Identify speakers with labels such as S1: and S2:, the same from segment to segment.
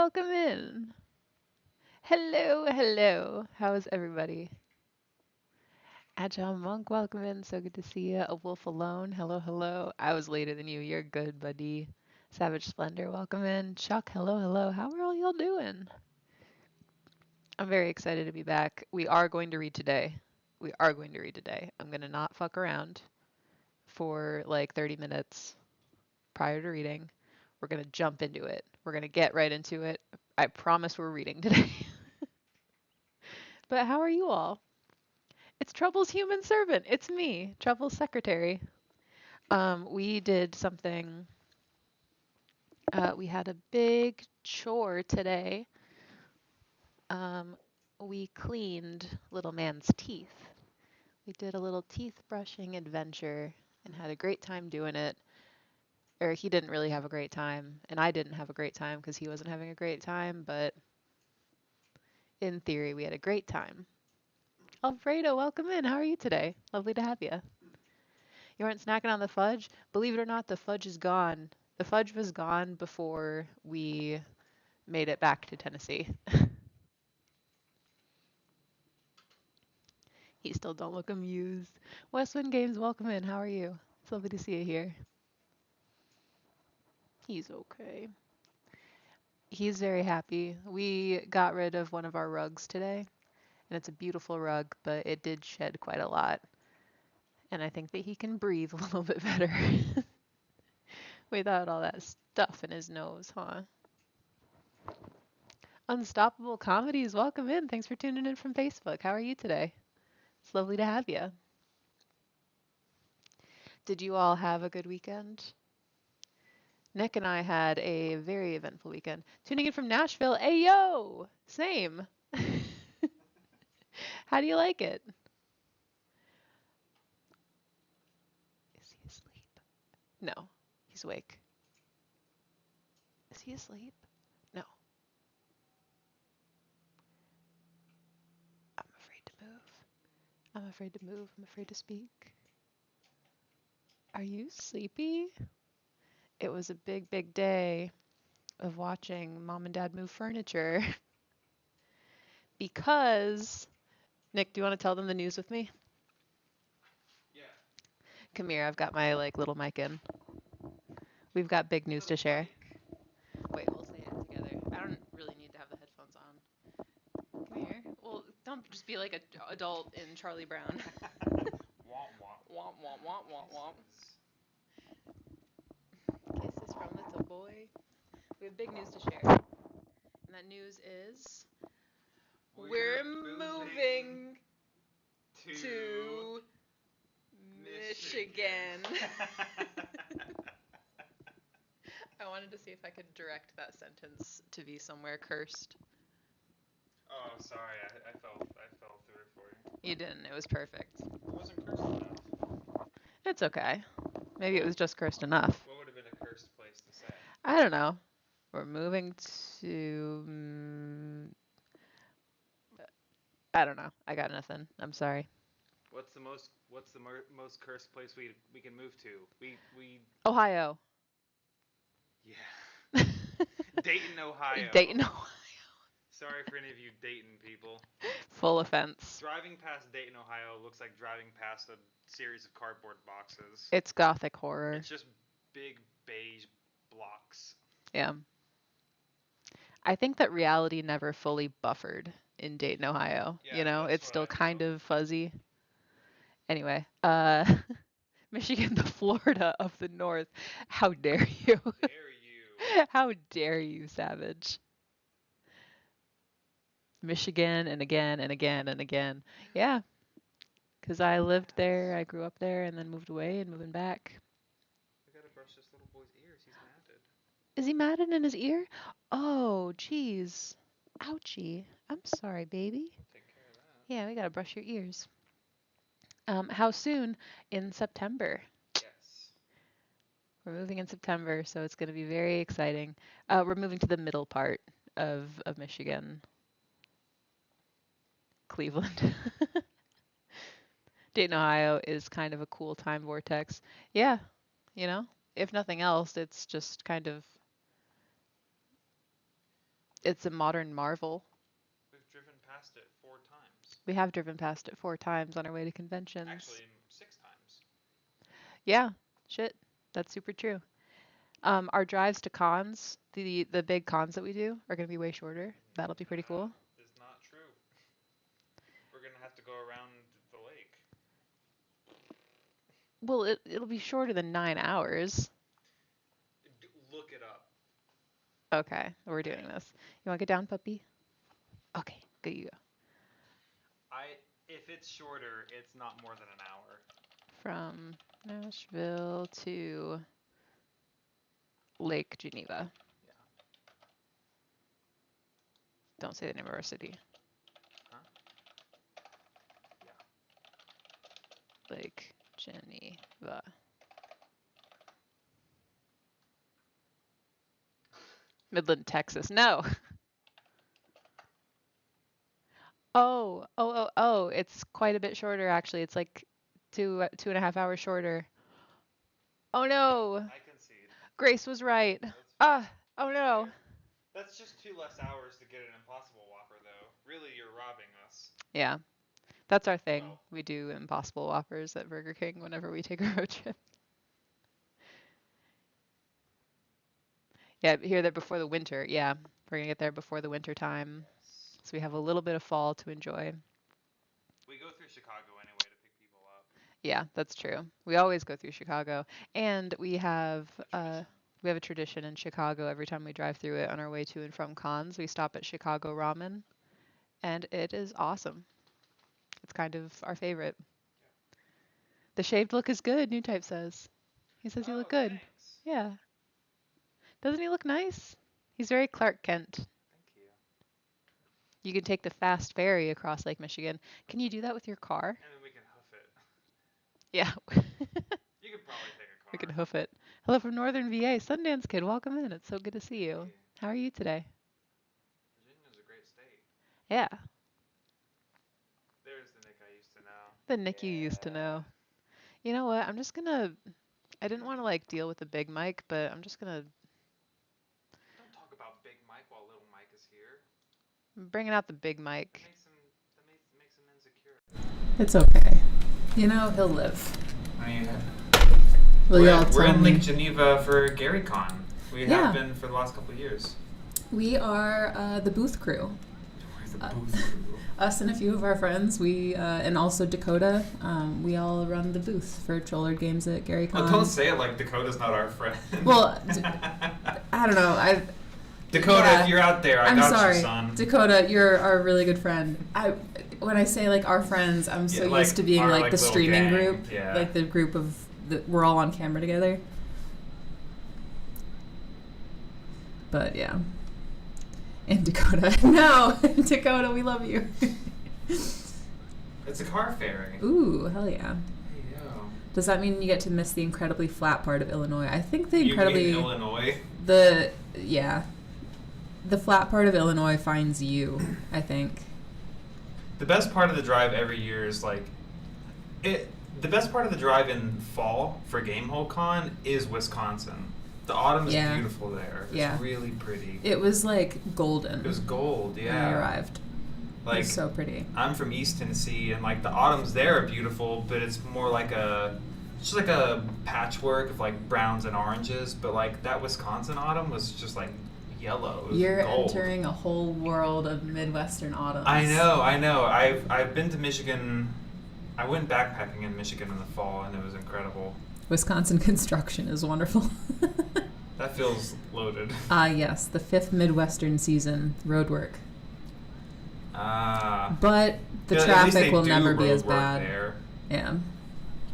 S1: welcome in. Hello, hello. How is everybody? Agile Monk, welcome in. So good to see you. A Wolf Alone, hello, hello. I was later than you. You're good, buddy. Savage Splendor, welcome in. Chuck, hello, hello. How are all y'all doing? I'm very excited to be back. We are going to read today. We are going to read today. I'm going to not fuck around for like 30 minutes prior to reading. We're going to jump into it. We're going to get right into it. I promise we're reading today. But how are you all? It's Trouble's human servant. It's me, Trouble's secretary. We did something. We had a big chore today. Um, we cleaned little man's teeth. We did a little teeth brushing adventure and had a great time doing it. Or he didn't really have a great time, and I didn't have a great time because he wasn't having a great time, but in theory, we had a great time. Alfredo, welcome in. How are you today? Lovely to have you. You weren't snacking on the fudge? Believe it or not, the fudge is gone. The fudge was gone before we made it back to Tennessee. You still don't look amused. Westwind Games, welcome in. How are you? It's lovely to see you here. He's okay. He's very happy. We got rid of one of our rugs today, and it's a beautiful rug, but it did shed quite a lot. And I think that he can breathe a little bit better without all that stuff in his nose, huh? Unstoppable Comedies, welcome in. Thanks for tuning in from Facebook. How are you today? It's lovely to have you. Did you all have a good weekend? Nick and I had a very eventful weekend. Tuning in from Nashville. Ayo! Same. How do you like it? Is he asleep? No, he's awake. Is he asleep? No. I'm afraid to move. I'm afraid to move. I'm afraid to speak. Are you sleepy? It was a big, big day of watching mom and dad move furniture because Nick, do you want to tell them the news with me?
S2: Yeah.
S1: Come here, I've got my like little mic in. We've got big news to share. Wait, we'll say it together. I don't really need to have the headphones on. Come here. Well, don't just be like an adult in Charlie Brown.
S2: Womp womp.
S1: Womp womp womp womp womp. Kisses from little boy. We have big news to share. And that news is we're moving to Michigan. I wanted to see if I could direct that sentence to be somewhere cursed.
S2: Oh, sorry, I fell through it for you.
S1: You didn't. It was perfect.
S2: It wasn't cursed enough.
S1: It's okay. Maybe it was just cursed enough.
S2: What would have been a cursed place to say?
S1: I don't know. We're moving to. I don't know. I got nothing. I'm sorry.
S2: What's the most cursed place we can move to? We
S1: Ohio.
S2: Yeah. Dayton, Ohio.
S1: Dayton, Ohio.
S2: Sorry for any of you Dayton people.
S1: Full offense.
S2: Driving past Dayton, Ohio looks like driving past a series of cardboard boxes.
S1: It's gothic horror.
S2: It's just big beige blocks.
S1: Yeah. I think that reality never fully buffered in Dayton, Ohio.
S2: Yeah,
S1: You know,
S2: that's
S1: it's
S2: what
S1: still
S2: I
S1: kind
S2: feel.
S1: of fuzzy. Anyway, Michigan, the Florida of the North. How dare you?
S2: Dare you?
S1: How dare you, savage? Michigan and again and again and again. Yeah, because I lived there, I grew up there, and then moved away and moving back.
S2: I gotta brush this little boy's ears. He's matted.
S1: Is he matted in his ear? Oh, jeez. Ouchie. I'm sorry, baby.
S2: I'll take care of that.
S1: Yeah, we gotta brush your ears. How soon? In September.
S2: Yes.
S1: We're moving in September, so it's gonna be very exciting. We're moving to the middle part of Michigan, Cleveland. Dayton, Ohio is kind of a cool time vortex. Yeah, you know, if nothing else, it's just kind of It's a modern marvel.
S2: We've driven past it 4 times.
S1: We have driven past it 4 times on our way to conventions.
S2: Actually, 6 times.
S1: Yeah, shit. That's super true. Our drives to cons, the big cons that we do, are going to be way shorter. That'll be pretty cool.
S2: That is not true. We're going to have to go around the lake.
S1: Well, it'll be shorter than 9 hours.
S2: Look it up.
S1: Okay, we're doing this. You want to get down, puppy? Okay, good you go.
S2: If it's shorter, it's not more than an hour.
S1: From Nashville to Lake Geneva.
S2: Yeah.
S1: Don't say the name of our city.
S2: Huh? Yeah.
S1: Lake Geneva. Midland, Texas. No. Oh. It's quite a bit shorter, actually. It's like 2.5 hours shorter. Oh no.
S2: I concede.
S1: Grace was right. Oh no.
S2: That's just 2 less hours to get an Impossible Whopper, though. Really, you're robbing us.
S1: Yeah. That's our thing.
S2: Well.
S1: We do Impossible Whoppers at Burger King whenever we take a road trip. Yeah, here that before the winter. Yeah, we're gonna get there before the winter time,
S2: Yes.
S1: so we have a little bit of fall to enjoy.
S2: We go through Chicago anyway to pick people up.
S1: Yeah, that's true. We always go through Chicago, and we have a tradition in Chicago. Every time we drive through it on our way to and from cons, we stop at Chicago Ramen, and it is awesome. It's kind of our favorite.
S2: Yeah.
S1: The shaved look is good, New Type says. He says you look good.
S2: Thanks.
S1: Yeah. Doesn't he look nice? He's very Clark Kent.
S2: Thank you.
S1: You can take the fast ferry across Lake Michigan. Can you do that with your car?
S2: And then we can hoof it.
S1: Yeah.
S2: You could probably take a car.
S1: We can hoof it. Hello from Northern VA. Sundance Kid, welcome in. It's so good to see you.
S2: Hey.
S1: How are you today?
S2: Virginia's a great state.
S1: Yeah.
S2: There's the Nick I used to know.
S1: The Nick you used to know. You know what? I didn't want to like deal with the big mic, but I'm just gonna
S2: Don't talk about Big Mike while Little Mike is here.
S1: I'm bringing out the big mic.
S2: That makes him insecure.
S1: It's okay. You know, he'll live.
S2: We're in Lake Geneva for GaryCon. We
S1: Yeah.
S2: have been for the last couple of years.
S1: We are the booth crew.
S2: We're the booth crew.
S1: Us and a few of our friends, and also Dakota, we all run the booth for Trollard Games at GaryCon.
S2: Oh, don't say it like Dakota's not our friend.
S1: Well, I don't know.
S2: Dakota,
S1: yeah.
S2: if you're out there,
S1: I'm
S2: got
S1: sorry.
S2: you, son.
S1: Dakota, you're our really good friend. When I say like our friends, I'm so
S2: like
S1: used to being
S2: our,
S1: like
S2: like,
S1: the
S2: little
S1: streaming
S2: gang.
S1: group,
S2: Yeah.
S1: like the group of we're all on camera together. But yeah. And Dakota, no, Dakota, we love you.
S2: It's a car ferry.
S1: Ooh, hell yeah.
S2: Hey, yo.
S1: Does that mean you get to miss the incredibly flat part of Illinois? I think the
S2: You
S1: incredibly
S2: mean Illinois?
S1: the flat part of Illinois finds you, I think.
S2: The best part of the drive every year is like the best part of the drive in fall for Gamehole Con is Wisconsin. The autumn is
S1: Yeah.
S2: beautiful there. It's
S1: Yeah.
S2: really pretty.
S1: It was like golden.
S2: It was gold, yeah.
S1: When we arrived. It
S2: Like
S1: was so pretty.
S2: I'm from East Tennessee, and like the autumns there are beautiful, but it's more like just like a patchwork of like browns and oranges. But like that Wisconsin autumn was just like yellow. It was
S1: You're
S2: gold.
S1: entering a whole world of Midwestern autumns.
S2: I know. I've been to Michigan. I went backpacking in Michigan in the fall, and it was incredible.
S1: Wisconsin construction is wonderful.
S2: That feels loaded.
S1: Yes, the 5th Midwestern season, roadwork.
S2: Ah.
S1: But the
S2: Yeah, at least
S1: traffic
S2: they
S1: will
S2: do
S1: never be
S2: road
S1: as
S2: work
S1: bad.
S2: There.
S1: Yeah.
S2: You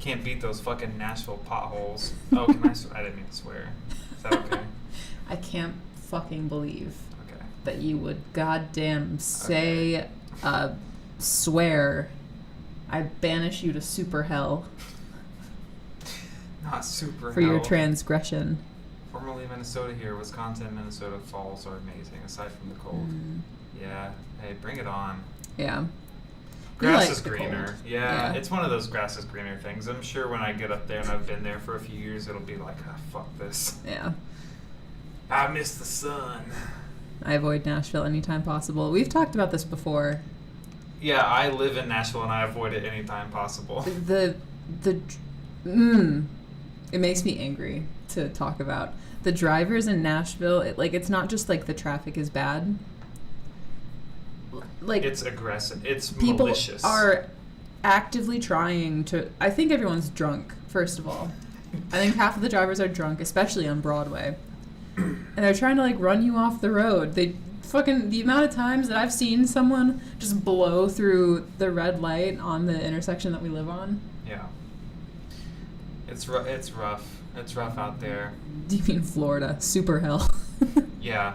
S2: can't beat those fucking Nashville potholes. Oh, can I? I didn't mean to swear. Is that okay?
S1: I can't fucking believe
S2: Okay.
S1: that you would goddamn say, swear, I banish you to super hell
S2: Not super.
S1: for your
S2: hell.
S1: transgression.
S2: Formerly Minnesota here, Wisconsin, Minnesota falls are amazing, aside from the cold. Yeah. Hey, bring it on.
S1: Yeah.
S2: Grass
S1: like
S2: is
S1: the
S2: greener.
S1: cold.
S2: Yeah,
S1: Yeah.
S2: it's one of those grass is greener things. I'm sure when I get up there and I've been there for a few years, it'll be like, ah, fuck this.
S1: Yeah.
S2: I miss the sun.
S3: I avoid Nashville anytime possible. We've talked about this before.
S2: Yeah, I live in Nashville and I avoid it anytime possible.
S3: It makes me angry to talk about. The drivers in Nashville, it's not just like the traffic is bad. Like,
S2: it's aggressive. It's
S3: people
S2: malicious.
S3: Are actively trying to. I think everyone's drunk. First of all, I think half of the drivers are drunk, especially on Broadway, and they're trying to run you off the road. The amount of times that I've seen someone just blow through the red light on the intersection that we live on.
S2: Yeah. It's rough. It's rough out there.
S3: Do you mean Florida? Super hell.
S2: Yeah.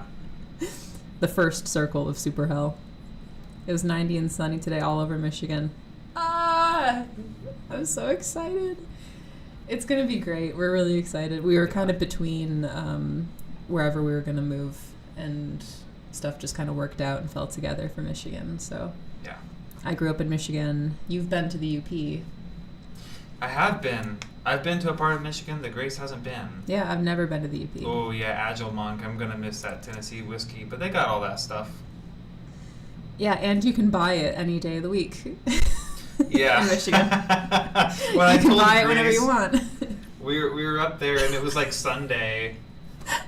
S3: The first circle of super hell. It was 90 and sunny today all over Michigan. I'm so excited. It's going to be great. We're really excited. We were kind of between wherever we were going to move, and stuff just kind of worked out and fell together for Michigan. So
S2: yeah.
S3: I grew up in Michigan. You've been to the UP.
S2: I have been. I've been to a part of Michigan that Grace hasn't been.
S3: Yeah, I've never been to the UP.
S2: Oh, yeah, Agile Monk. I'm going to miss that Tennessee whiskey, but they got all that stuff.
S3: Yeah, and you can buy it any day of the week.
S2: Yeah.
S3: In Michigan.
S2: You
S3: can buy it whenever you want.
S2: We were up there, and it was like Sunday,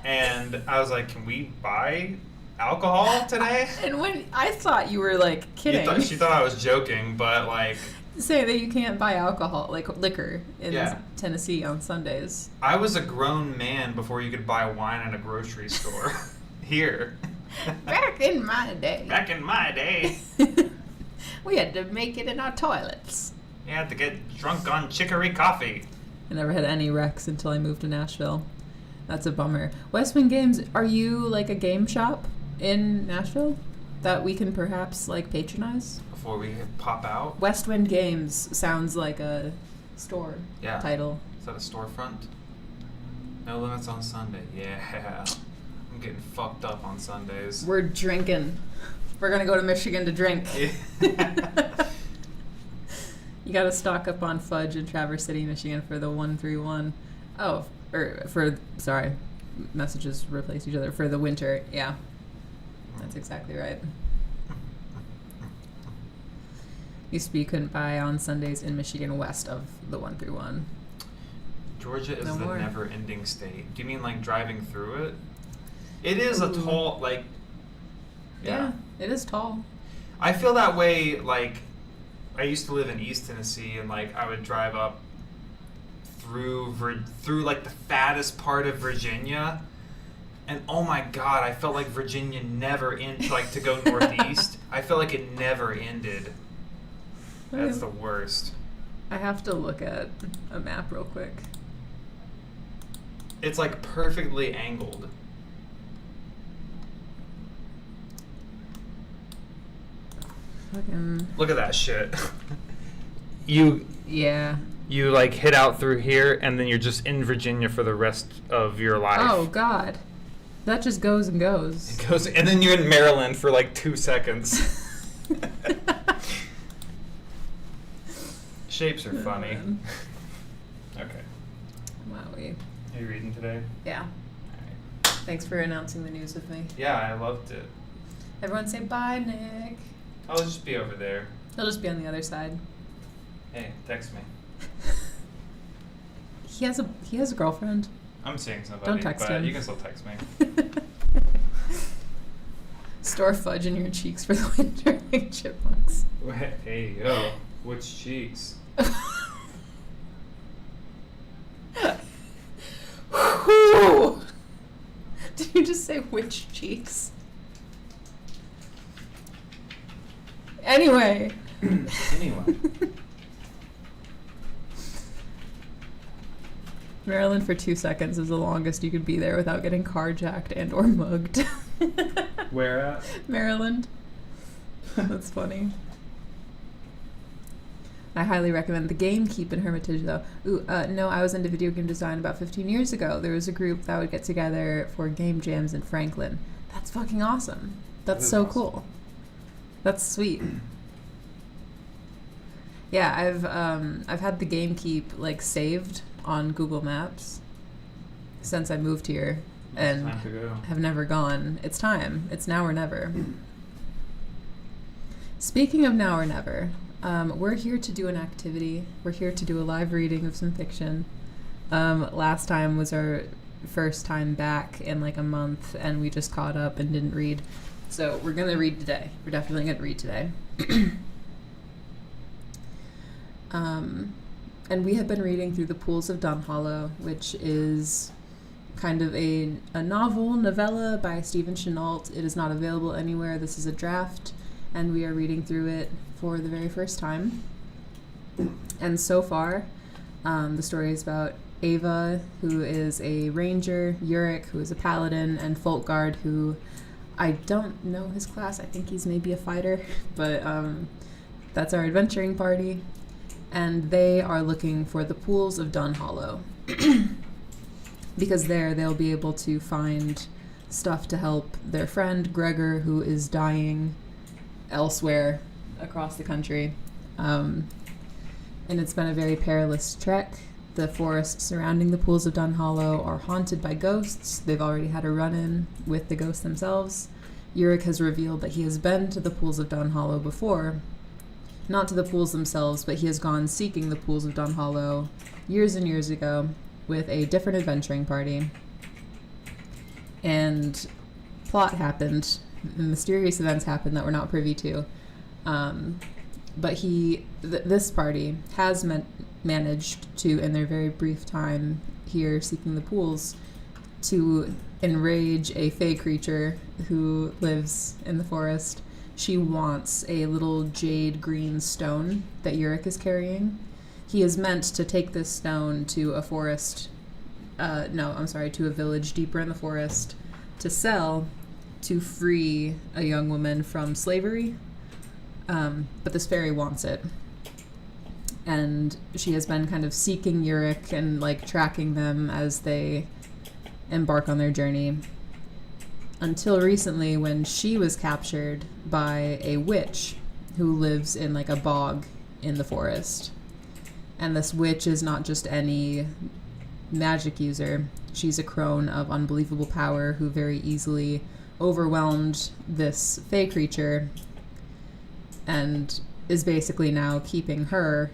S2: and I was like, can we buy alcohol today?
S3: And when I thought you were kidding.
S2: She thought I was joking, but
S3: say that you can't buy alcohol, liquor, in Tennessee on Sundays.
S2: I was a grown man before you could buy wine in a grocery store. Here.
S3: Back in my day.
S2: Back in my day.
S3: We had to make it in our toilets.
S2: You had to get drunk on chicory coffee.
S3: I never had any wrecks until I moved to Nashville. That's a bummer. West Wing Games, are you a game shop in Nashville that we can perhaps patronize?
S2: Before we pop out?
S3: West Wind Games sounds like a store title.
S2: Is that a storefront? No limits on Sunday. Yeah. I'm getting fucked up on Sundays.
S3: We're drinking. We're going to go to Michigan to drink. You got to stock up on fudge in Traverse City, Michigan for the 131. Sorry. Messages replace each other. For the winter. Yeah. That's exactly right. Used to be you couldn't buy on Sundays in Michigan west of the 131.
S2: Georgia is
S3: No
S2: the
S3: more.
S2: never-ending state. Do you mean driving through it? It is a tall,
S3: Yeah, it is tall.
S2: I feel that way, I used to live in East Tennessee, and, I would drive up through the fattest part of Virginia, and oh my god, I felt like Virginia never ended, to go northeast. I felt like it never ended. That's the worst.
S3: I have to look at a map real quick.
S2: It's perfectly angled.
S3: Fucking...
S2: Look at that shit. You hit out through here, and then you're just in Virginia for the rest of your life.
S3: Oh god. That just goes and goes.
S2: It goes, and then you're in Maryland for 2 seconds. Shapes are funny.
S3: Man.
S2: Okay.
S3: Wowie.
S2: Are you reading today?
S3: Yeah.
S2: Alright.
S3: Thanks for announcing the news with me.
S2: Yeah, I loved it.
S3: Everyone say bye, Nick.
S2: I'll just be over there.
S3: He'll just be on the other side.
S2: Hey, text me.
S3: He has a girlfriend.
S2: I'm seeing somebody.
S3: Don't text
S2: but
S3: him.
S2: You can still text me.
S3: Store fudge in your cheeks for the winter like chipmunks.
S2: Hey, yo. Which cheeks?
S3: Whew. Did you just say which cheeks? Anyway.
S2: Anyway.
S3: Maryland for 2 seconds is the longest you could be there without getting carjacked and or mugged.
S2: Where at?
S3: Maryland. That's funny. I highly recommend the Gamekeep in Hermitage, though. No, I was into video game design about 15 years ago. There was a group that would get together for game jams in Franklin. That's fucking awesome. That's so
S2: awesome.
S3: cool. That's sweet. Yeah, I've had the Gamekeep saved on Google Maps since I moved here. and
S2: Time to go.
S3: have never gone. It's time. It's now or never. Speaking of now or never, we're here to do an activity. We're here to do a live reading of some fiction. Last time was our first time back in like a month, and we just caught up and didn't read. So we're going to read today. We're definitely going to read today. And we have been reading through The Pools of Dunhollow, which is kind of a novella by Stephen Chenault. It is not available anywhere. This is a draft, and we are reading through it for the very first time. And so far, the story is about Ava, who is a ranger, Yurik, who is a paladin, and Folkgard, who I don't know his class. I think he's maybe a fighter, but that's our adventuring party. And they are looking for the Pools of Dunhollow because there they'll be able to find stuff to help their friend Gregor, who is dying elsewhere across the country. And it's been a very perilous trek. The forests surrounding the Pools of Dunhollow are haunted by ghosts. They've already had a run-in with the ghosts themselves. Yurik has revealed that he has been to the Pools of Dunhollow before. Not to the pools themselves, but he has gone seeking the Pools of Dunhollow years and years ago with a different adventuring party. And plot happened. Mysterious events happened that we're not privy to. But this party has managed to, in their very brief time here seeking the pools, to enrage a fey creature who lives in the forest. She wants a little jade green stone that Yurik is carrying. He is meant to take this stone to a to a village deeper in the forest to sell to free a young woman from slavery. But this fairy wants it. And she has been kind of seeking Yurik and like tracking them as they embark on their journey. Until recently, when she was captured by a witch who lives in like a bog in the forest. And this witch is not just any magic user. She's a crone of unbelievable power who very easily overwhelmed this fey creature and is basically now keeping her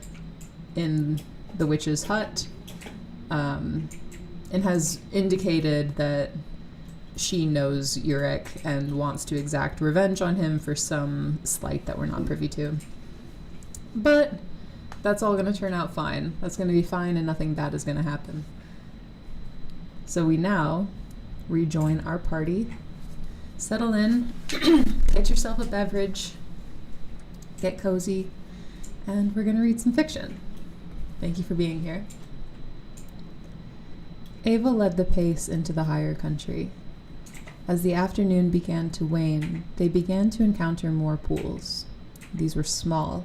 S3: in the witch's hut, and has indicated that she knows Yurik and wants to exact revenge on him for some slight that we're not privy to. But that's all going to turn out fine. That's going to be fine and nothing bad is going to happen. So we now rejoin our party. Settle in, get yourself a beverage, get cozy, and we're going to read some fiction. Thank you for being here. Ava led the pace into the higher country. As the afternoon began to wane, they began to encounter more pools. These were small,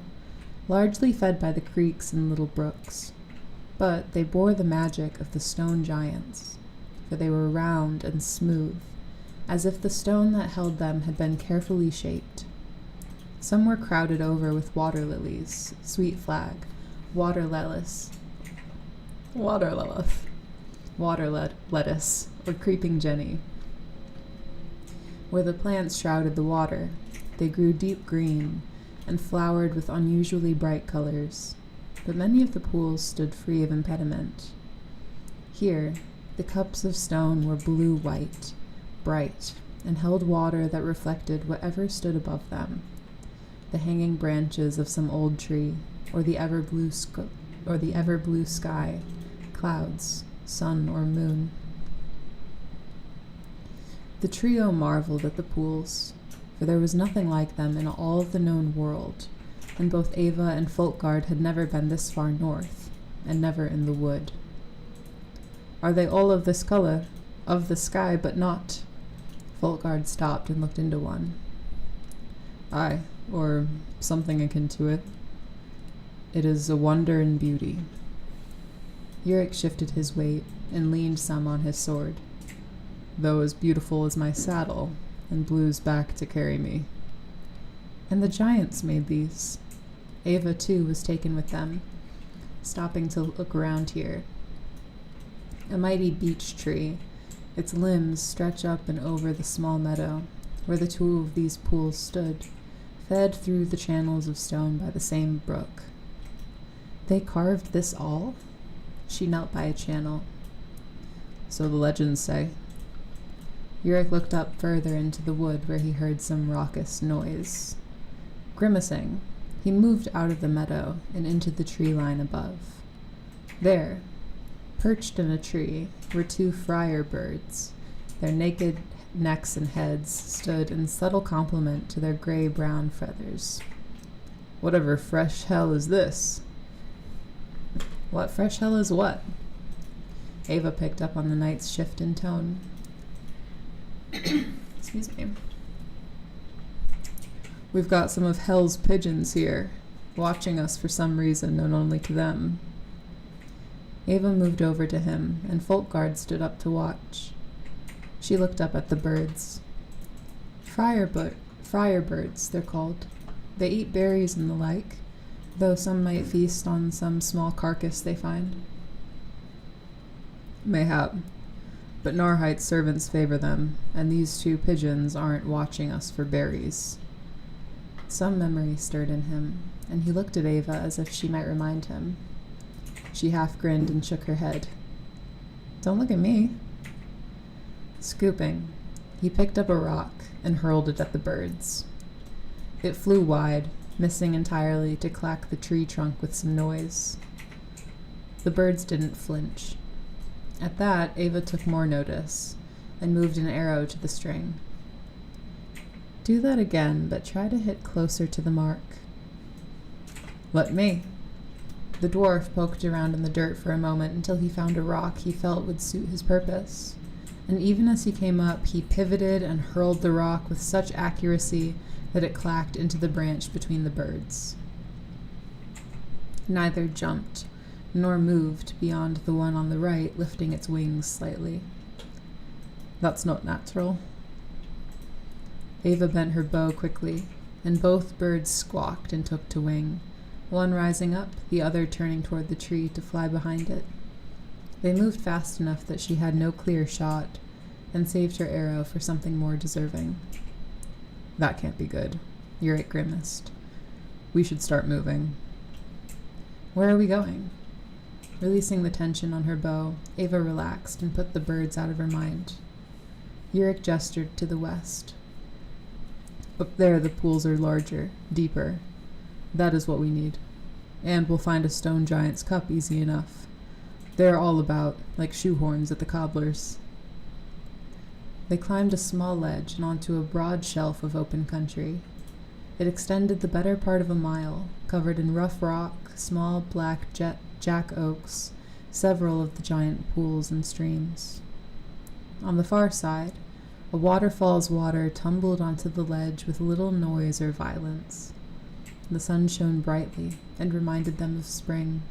S3: largely fed by the creeks and little brooks, but they bore the magic of the stone giants, for they were round and smooth, as if the stone that held them had been carefully shaped. Some were crowded over with water lilies, sweet flag, water lettuce, or creeping jenny. Where the plants shrouded the water, they grew deep green and flowered with unusually bright colors, but many of the pools stood free of impediment. Here, the cups of stone were blue-white, bright, and held water that reflected whatever stood above them, the hanging branches of some old tree, or the ever-blue sky, clouds, sun, or moon. The trio marveled at the pools, for there was nothing like them in all of the known world, and both Ava and Folkgard had never been this far north, and never in the wood. Are they all of this color, of the sky, but not? Folkgard stopped and looked into one. Aye, or something akin to it. It is a wonder and beauty. Yurik shifted his weight and leaned some on his sword, though as beautiful as my saddle, and Blue's back to carry me. And the giants made these. Ava, too, was taken with them, stopping to look around here. A mighty beech tree, Its limbs stretch up and over the small meadow where the two of these pools stood, fed through the channels of stone by the same brook. They carved this all? She knelt by a channel. So the legends say. Yurik looked up further into the wood where he heard some raucous noise. Grimacing, he moved out of the meadow and into the tree line above. There, perched in a tree, were two friar birds. Their naked necks and heads stood in subtle complement to their gray-brown feathers. Whatever fresh hell is this? What fresh hell is what? Ava picked up on the night's shift in tone. Excuse me. We've got some of hell's pigeons here, watching us for some reason known only to them. Ava moved over to him, and Folkguard stood up to watch. She looked up at the birds. Friar birds, they're called. They eat berries and the like, though some might feast on some small carcass they find. Mayhap, but Narhite's servants favor them, and these two pigeons aren't watching us for berries. Some memory stirred in him, and he looked at Ava as if she might remind him. She half grinned and shook her head. Don't look at me. Scooping, he picked up a rock and hurled it at the birds. It flew wide, missing entirely to clack the tree trunk with some noise. The birds didn't flinch. At that, Ava took more notice and moved an arrow to the string. Do that again, but try to hit closer to the mark. Let me. The dwarf poked around in the dirt for a moment until he found a rock he felt would suit his purpose, and even as he came up, he pivoted and hurled the rock with such accuracy that it clacked into the branch between the birds. Neither jumped, nor moved beyond the one on the right, lifting its wings slightly. That's not natural. Ava bent her bow quickly, and both birds squawked and took to wing, one rising up, the other turning toward the tree to fly behind it. They moved fast enough that she had no clear shot, and saved her arrow for something more deserving. That can't be good, Yurik grimaced. We should start moving. Where are we going? Releasing the tension on her bow, Ava relaxed and put the birds out of her mind. Yurik gestured to the west. Up there the pools are larger, deeper. That is what we need. And we'll find a stone giant's cup easy enough. They're all about, like shoehorns at the cobbler's. They climbed a small ledge and onto a broad shelf of open country. It extended the better part of a mile, covered in rough rock, small black jack oaks, several of the giant pools and streams. On the far side, a waterfall's water tumbled onto the ledge with little noise or violence. The sun shone brightly and reminded them of spring.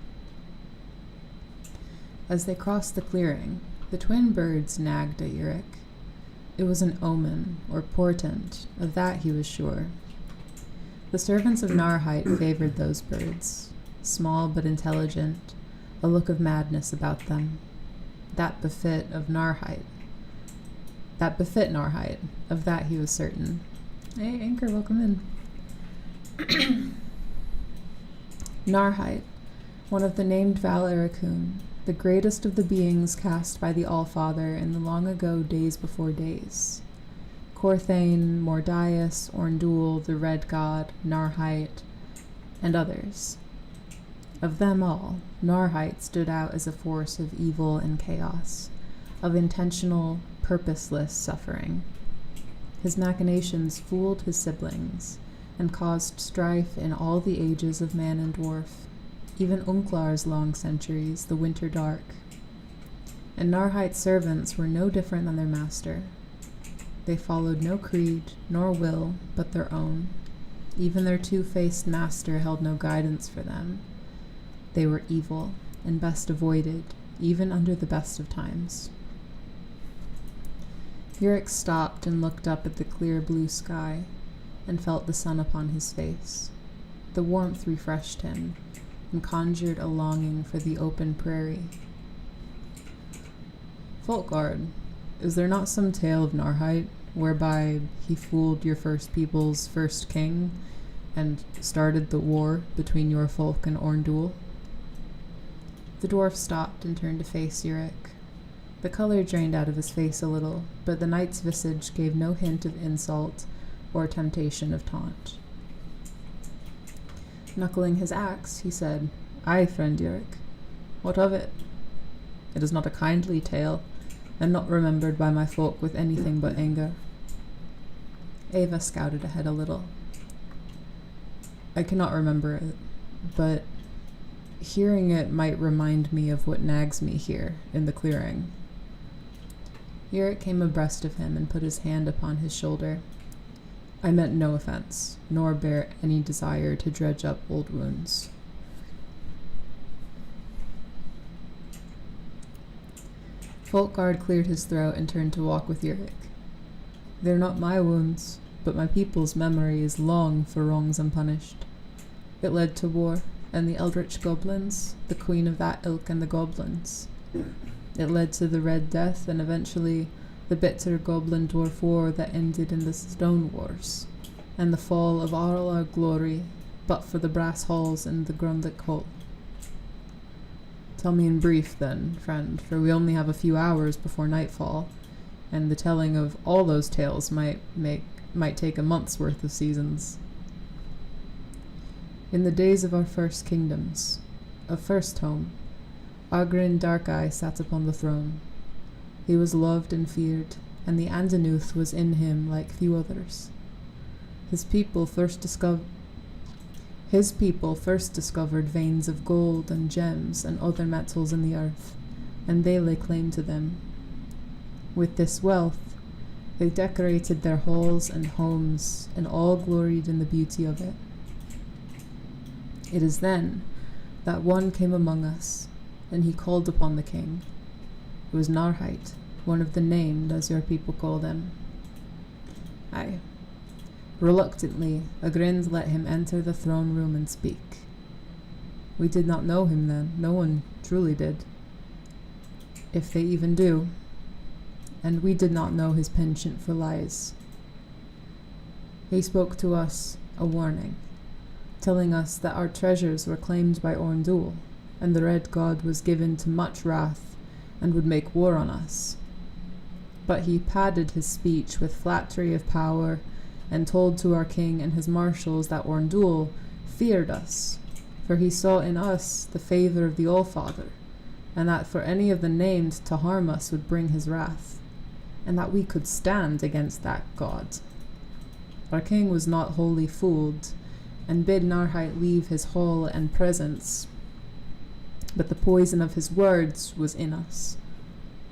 S3: As they crossed the clearing, the twin birds nagged at Yurik. It was an omen, or portent, of that he was sure. The servants of Narhite favored those birds, small but intelligent, a look of madness about them. That befit Narhite, of that he was certain. Hey, Anchor, welcome in. Narhite, one of the named Val-Ericune, the greatest of the beings cast by the Allfather in the long ago days before days. Corthane, Mordius, Orndul, the Red God, Narhite, and others. Of them all, Narhite stood out as a force of evil and chaos, of intentional, purposeless suffering. His machinations fooled his siblings, and caused strife in all the ages of man and dwarf, even Unklar's long centuries, the winter dark. And Narhite's servants were no different than their master. They followed no creed, nor will, but their own. Even their two-faced master held no guidance for them. They were evil, and best avoided, even under the best of times. Yurik stopped and looked up at the clear blue sky, and felt the sun upon his face. The warmth refreshed him, and conjured a longing for the open prairie. Folkguard, is there not some tale of Narhite whereby he fooled your first people's first king and started the war between your folk and Orndul? The dwarf stopped and turned to face Yurik. The color drained out of his face a little, but the knight's visage gave no hint of insult or temptation of taunt. Knuckling his axe, he said, "Aye, friend Yurik. What of it? It is not a kindly tale, and not remembered by my folk with anything but anger." Ava scouted ahead a little. "I cannot remember it, but hearing it might remind me of what nags me here in the clearing." Yurik came abreast of him and put his hand upon his shoulder. "I meant no offense, nor bear any desire to dredge up old wounds." Folkguard cleared his throat and turned to walk with Yurik. "They're not my wounds, but my people's memory is long for wrongs unpunished. It led to war, and the eldritch goblins, the queen of that ilk and the goblins. It led to the Red Death, and eventually the bitter goblin dwarf war that ended in the Stone Wars, and the fall of all our glory, but for the brass halls and the Grundlik Hall. Tell me in brief, then, friend, for we only have a few hours before nightfall, and the telling of all those tales might take a month's worth of seasons." "In the days of our first kingdoms, of first home, Ogrin Darkeye sat upon the throne. He was loved and feared, and the Andanuth was in him like few others. His people first discovered veins of gold and gems and other metals in the earth, and they lay claim to them. With this wealth, they decorated their halls and homes, and all gloried in the beauty of it. It is then that one came among us, and he called upon the king. It was Narhite, one of the named, as your people call them. Aye. Reluctantly, Agrind let him enter the throne room and speak. We did not know him then, no one truly did, if they even do, and we did not know his penchant for lies. He spoke to us a warning, telling us that our treasures were claimed by Orndul, and the Red God was given to much wrath and would make war on us. But he padded his speech with flattery of power and told to our king and his marshals that Orndul feared us, for he saw in us the favor of the Allfather, and that for any of the named to harm us would bring his wrath, and that we could stand against that god. Our king was not wholly fooled, and bid Narhite leave his hall and presence, but the poison of his words was in us,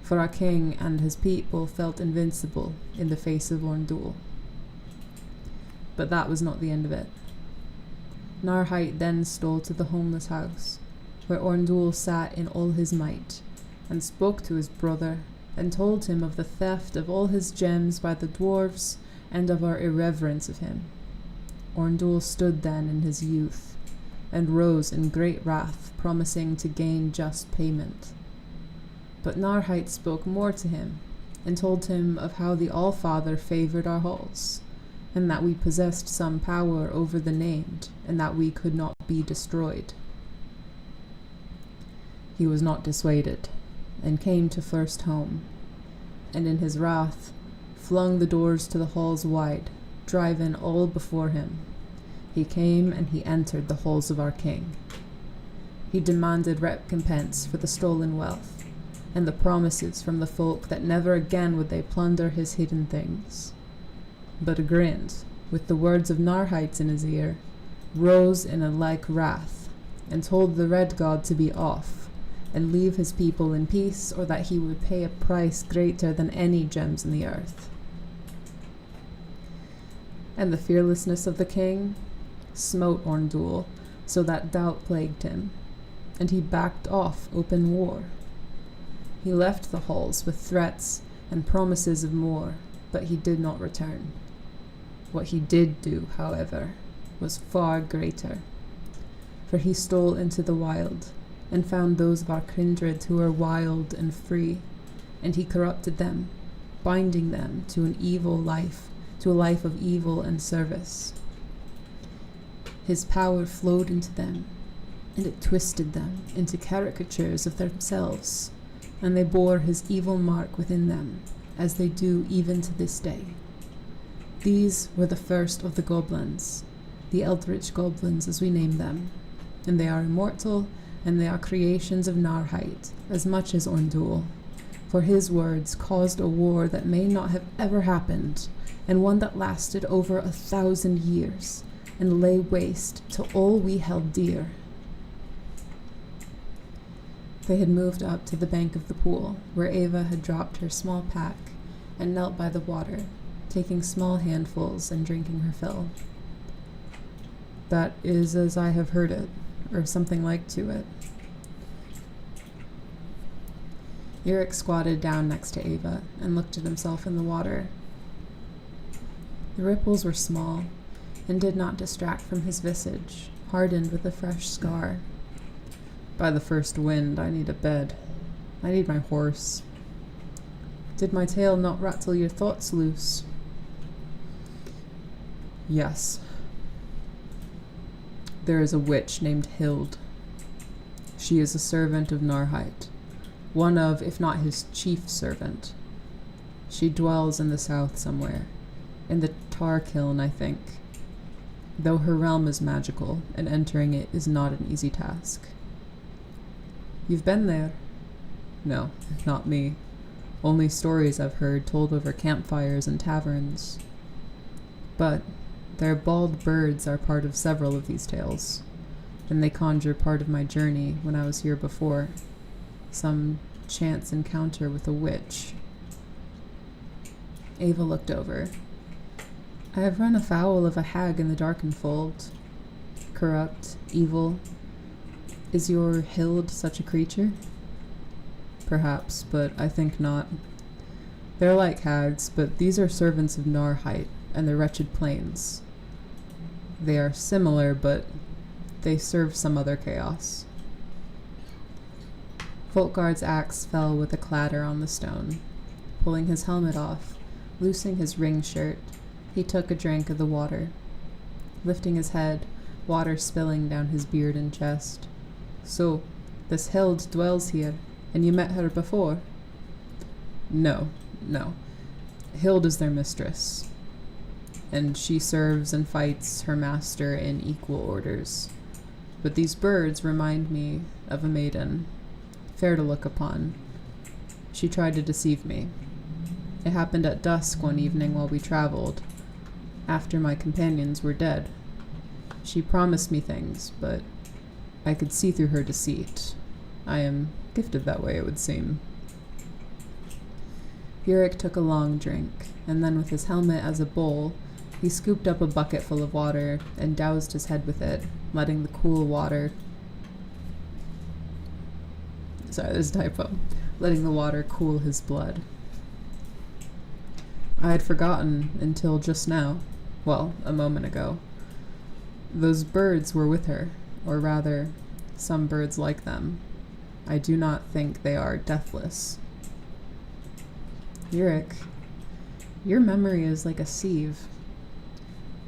S3: for our king and his people felt invincible in the face of Orndul. But that was not the end of it. Narhite then stole to the homeless house, where Orndul sat in all his might, and spoke to his brother, and told him of the theft of all his gems by the dwarves, and of our irreverence of him. Orndul stood then in his youth, and rose in great wrath, promising to gain just payment. But Narhite spoke more to him, and told him of how the Allfather favored our halls, and that we possessed some power over the named, and that we could not be destroyed. He was not dissuaded, and came to first home, and in his wrath flung the doors to the halls wide, driving all before him. He came and he entered the halls of our king. He demanded recompense for the stolen wealth, and the promises from the folk that never again would they plunder his hidden things. But Agrind, with the words of Narhite in his ear, rose in a like wrath, and told the Red God to be off, and leave his people in peace, or that he would pay a price greater than any gems in the earth. And the fearlessness of the king smote Orndul, so that doubt plagued him, and he backed off open war. He left the halls with threats and promises of more, but he did not return. What he did do, however, was far greater, for he stole into the wild, and found those of our kindred who were wild and free, and he corrupted them, binding them to an evil life, to a life of evil and service. His power flowed into them, and it twisted them into caricatures of themselves, and they bore his evil mark within them, as they do even to this day. These were the first of the goblins, the eldritch goblins as we name them, and they are immortal, and they are creations of Narheit, as much as Orndul, for his words caused a war that may not have ever happened, and one that lasted over 1,000 years, and lay waste to all we held dear. They had moved up to the bank of the pool, where Ava had dropped her small pack, and knelt by the water, taking small handfuls and drinking her fill. That is as I have heard it, or something like to it. Yurik squatted down next to Ava and looked at himself in the water. The ripples were small and did not distract from his visage, hardened with a fresh scar. By the first wind, I need a bed. I need my horse. Did my tale not rattle your thoughts loose? Yes. There is a witch named Aihrde. She is a servant of Narheit, one of, if not his chief servant. She dwells in the south somewhere, in the tar kiln, I think, though her realm is magical, and entering it is not an easy task. You've been there? No, not me. Only stories I've heard told over campfires and taverns. But their bald birds are part of several of these tales, and they conjure part of my journey when I was here before. Some chance encounter with a witch. Ava looked over. I have run afoul of a hag in the Darkenfold. Corrupt, evil. Is your Aihrde such a creature? Perhaps, but I think not. They're like hags, but these are servants of Narheit and the wretched plains. They are similar, but they serve some other chaos. Folkgard's axe fell with a clatter on the stone. Pulling his helmet off, loosing his ring shirt, he took a drink of the water. Lifting his head, water spilling down his beard and chest. So, this Aihrde dwells here, and you met her before? No. Aihrde is their mistress, and she serves and fights her master in equal orders. But these birds remind me of a maiden, fair to look upon. She tried to deceive me. It happened at dusk one evening while we traveled, after my companions were dead. She promised me things, but I could see through her deceit. I am gifted that way, it would seem. Yurik took a long drink, and then with his helmet as a bowl, he scooped up a bucket full of water and doused his head with it, letting the cool water... Sorry, there's a typo. Letting the water cool his blood. I had forgotten until just now. Well, a moment ago. Those birds were with her, or rather, some birds like them. I do not think they are deathless. Yurik, your memory is like a sieve.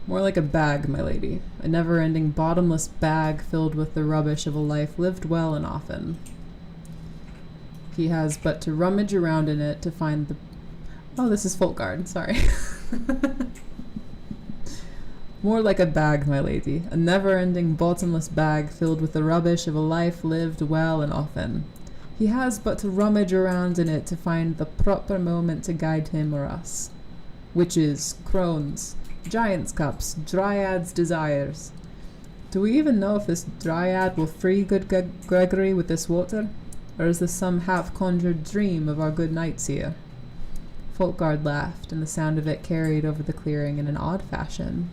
S3: More like a bag, my lady. A never-ending bottomless bag filled with the rubbish of a life lived well and often. He has but to rummage around in it to find the... Oh, this is Folkgard, sorry. More like a bag, my lady. A never-ending bottomless bag filled with the rubbish of a life lived well and often. He has but to rummage around in it to find the proper moment to guide him or us. Witches, crones, giants' cups, dryads' desires. Do we even know if this dryad will free good Gregory with this water? Or is this some half-conjured dream of our good knights here? Folkgard laughed, and the sound of it carried over the clearing in an odd fashion.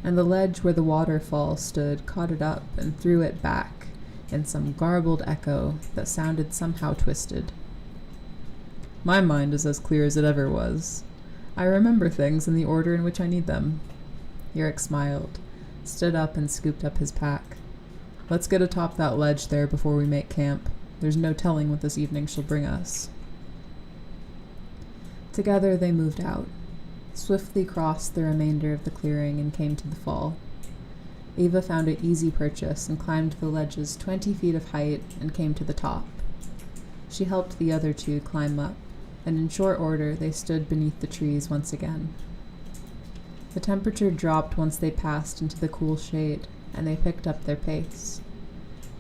S3: And the ledge where the waterfall stood caught it up and threw it back in some garbled echo that sounded somehow twisted. My mind is as clear as it ever was. I remember things in the order in which I need them. Yurik smiled, stood up and scooped up his pack. Let's get atop that ledge there before we make camp. There's no telling what this evening shall bring us. Together they moved out, swiftly crossed the remainder of the clearing and came to the fall. Ava found it easy purchase and climbed the ledges 20 feet of height and came to the top. She helped the other two climb up, and in short order they stood beneath the trees once again. The temperature dropped once they passed into the cool shade, and they picked up their pace.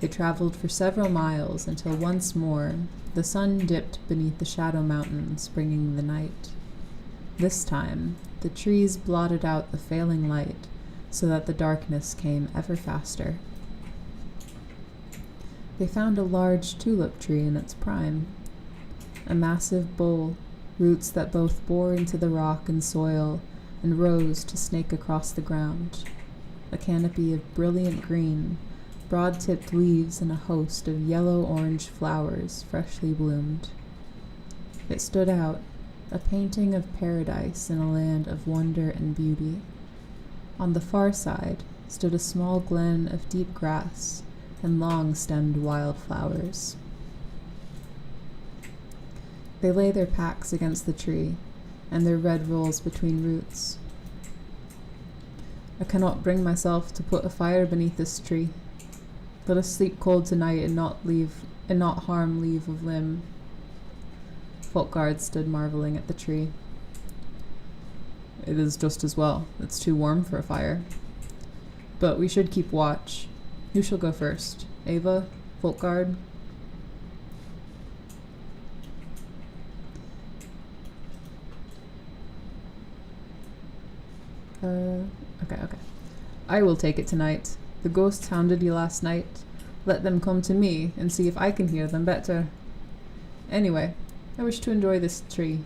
S3: They traveled for several miles until once more the sun dipped beneath the shadow mountains, bringing the night. This time, the trees blotted out the failing light so that the darkness came ever faster. They found a large tulip tree in its prime, a massive bole, roots that both bore into the rock and soil and rose to snake across the ground, a canopy of brilliant green, broad-tipped leaves and a host of yellow-orange flowers freshly bloomed. It stood out, a painting of paradise in a land of wonder and beauty. On the far side stood a small glen of deep grass and long-stemmed wildflowers. They lay their packs against the tree, and their red rolls between roots. I cannot bring myself to put a fire beneath this tree. Let us sleep cold tonight and not harm leave of limb. Folkguard stood marveling at the tree. It is just as well. It's too warm for a fire. But we should keep watch. Who shall go first? Ava? Folkguard? Okay. I will take it tonight. The ghosts hounded you last night. Let them come to me and see if I can hear them better. Anyway, I wish to enjoy this tree.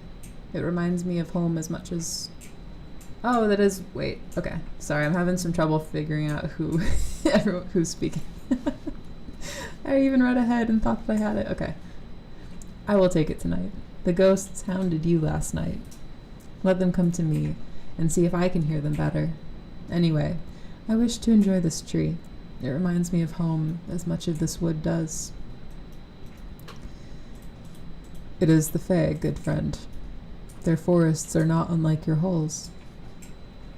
S3: It reminds me of home as much as... Oh, that is... Wait, okay. Sorry, I'm having some trouble figuring out who's speaking. I even read ahead and thought that I had it. Okay. I will take it tonight. The ghosts hounded you last night. Let them come to me and see if I can hear them better. Anyway, I wish to enjoy this tree. It reminds me of home as much as this wood does. It is the Fae, good friend. Their forests are not unlike your halls.